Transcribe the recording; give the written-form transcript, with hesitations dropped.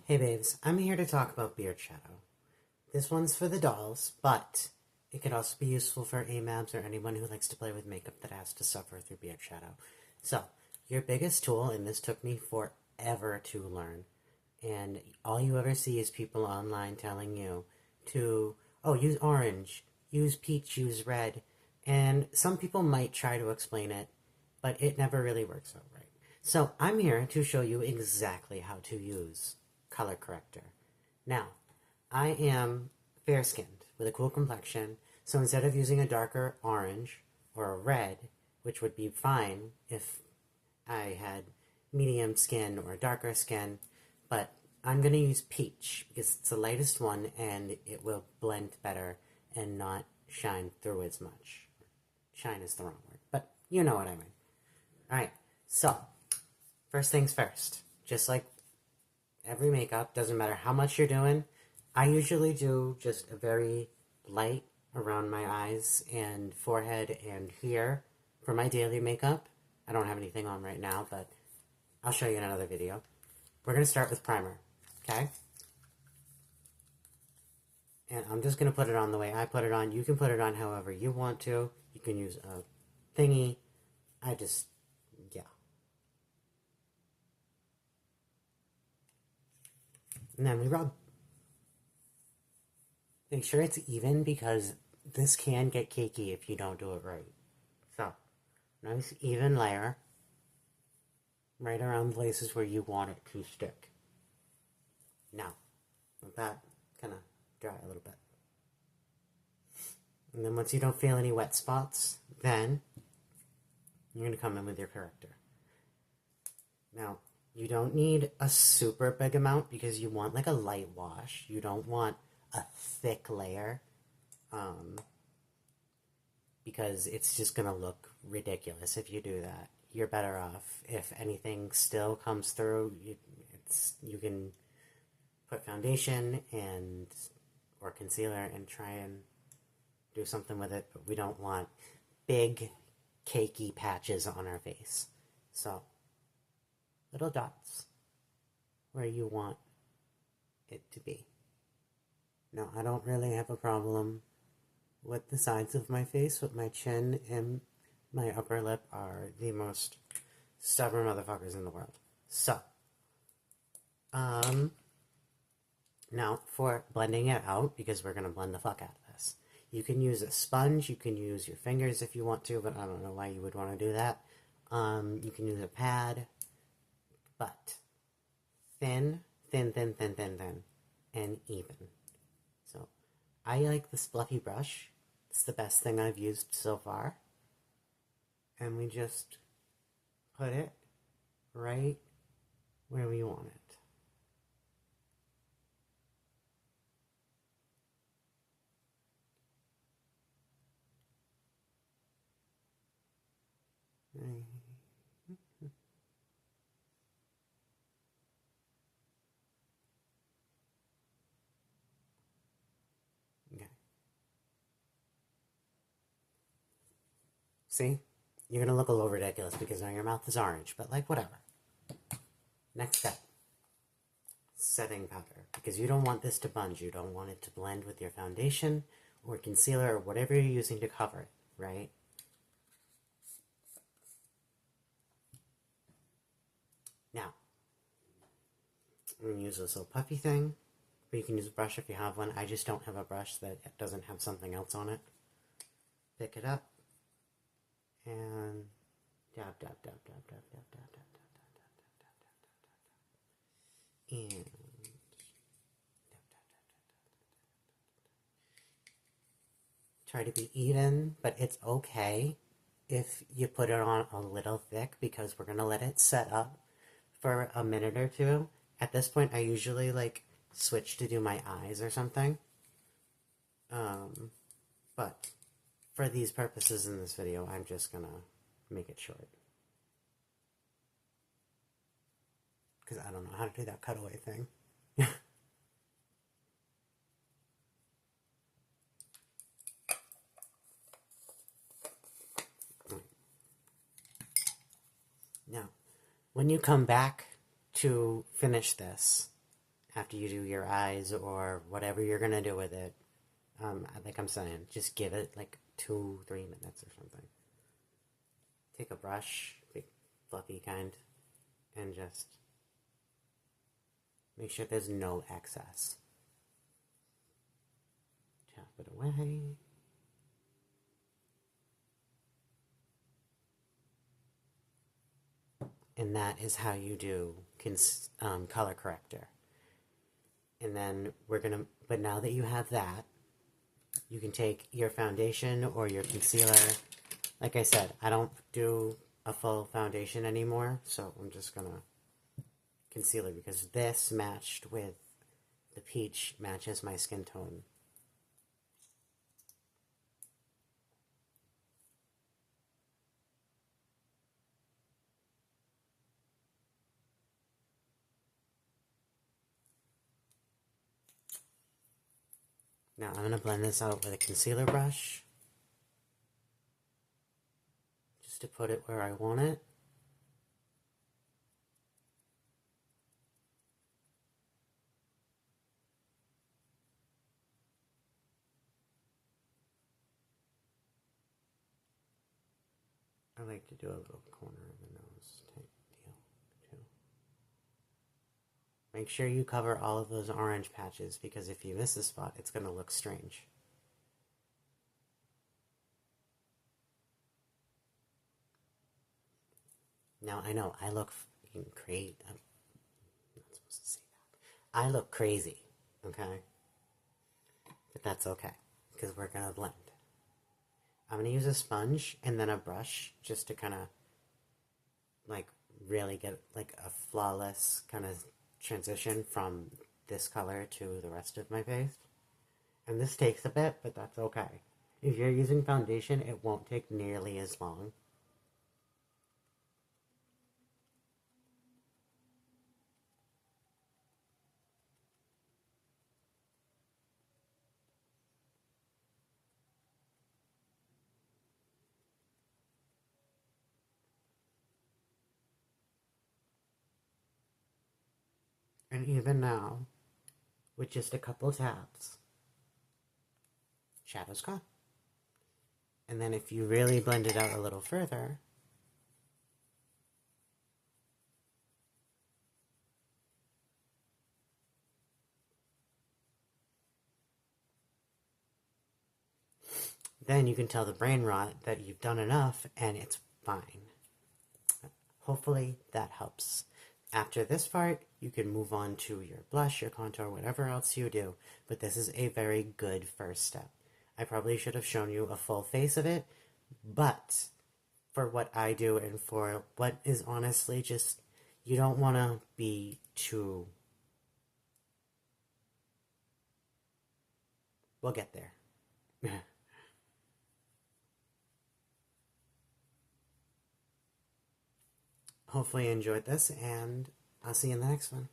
Hey babes, I'm here to talk about beard shadow. This one's for the dolls, but it could also be useful for AMABs or anyone who likes to play with makeup that has to suffer through beard shadow. So, your biggest tool, and this took me forever to learn, and all you ever see is people online telling you to, oh, use orange, use peach, use red, and some people might try to explain it, but it never really works out right. So I'm here to show you exactly how to use color corrector. Now, I am fair-skinned with a cool complexion, so instead of using a darker orange or a red, which would be fine if I had medium skin or darker skin, but I'm going to use peach because it's the lightest one and it will blend better and not shine through as much. Shine is the wrong word, but you know what I mean. Alright, so, first things first. Just like every makeup, doesn't matter how much you're doing, I usually do just a very light around my eyes and forehead and here for my daily makeup. I don't have anything on right now, but I'll show you in another video. We're going to start with primer, okay? And I'm just going to put it on the way I put it on. You can put it on however you want to. You can use a thingy. Yeah. And then we rub. Make sure it's even because this can get cakey if you don't do it right. So, nice even layer. Right around places where you want it to stick. Now, let that kind of dry a little bit. And then once you don't feel any wet spots, then you're going to come in with your corrector. Now, you don't need a super big amount because you want like a light wash. You don't want a thick layer because it's just going to look ridiculous if you do that. You're better off if anything still comes through. You can put foundation and or concealer and try and do something with it, but we don't want big cakey patches on our face. So little dots where you want it to be. Now, I don't really have a problem with the sides of my face, but my chin and my upper lip are the most stubborn motherfuckers in the world. So, now for blending it out, because we're going to blend the fuck out of this, you can use a sponge, you can use your fingers if you want to, but I don't know why you would want to do that. You can use a pad, but thin, and even. So, I like this fluffy brush. It's the best thing I've used so far. And we just put it right where we want it. Okay. See? You're going to look a little ridiculous because now your mouth is orange, but like whatever. Next step. Setting powder. Because you don't want this to bunge. You don't want it to blend with your foundation or concealer or whatever you're using to cover it, right? Now, I'm going to use this little puffy thing, but you can use a brush if you have one. I just don't have a brush that doesn't have something else on it. Pick it up, and dab, dab, dab, dab, dab, dab, dab, dab, dab, dab, dab, dab, dab, dab, dab, and try to be even, but it's okay if you put it on a little thick because we're going to let it set up for a minute or two. At this point, I usually like switch to do my eyes or something. But for these purposes in this video, I'm just going to make it short. Because I don't know how to do that cutaway thing. Now, when you come back to finish this, after you do your eyes or whatever you're gonna do with it. Like I'm saying, just give it like 2-3 minutes or something. Take a brush, big fluffy kind, and just make sure there's no excess. Tap it away. And that is how you do color corrector. And then but now that you have that, you can take your foundation or your concealer. Like I said, I don't do a full foundation anymore, so I'm just gonna concealer because this matched with the peach matches my skin tone. Now I'm gonna blend this out with a concealer brush just to put it where I want it. I like to do a little corner of the nose type deal, too. Make sure you cover all of those orange patches, because if you miss a spot, it's going to look strange. Now, I know, I look crazy. I'm not supposed to say that. I look crazy, okay? But that's okay, because we're going to blend. I'm going to use a sponge and then a brush just to kind of, like, really get, like, a flawless kind of transition from this color to the rest of my face. And this takes a bit, but that's okay. If you're using foundation, it won't take nearly as long. And even now, with just a couple taps, shadow's gone. And then if you really blend it out a little further, then you can tell the brain rot that you've done enough and it's fine. Hopefully that helps. After this part, you can move on to your blush, your contour, whatever else you do, but this is a very good first step. I probably should have shown you a full face of it, but for what I do and for what is honestly just, you don't want to be too... We'll get there. Hopefully you enjoyed this, and I'll see you in the next one.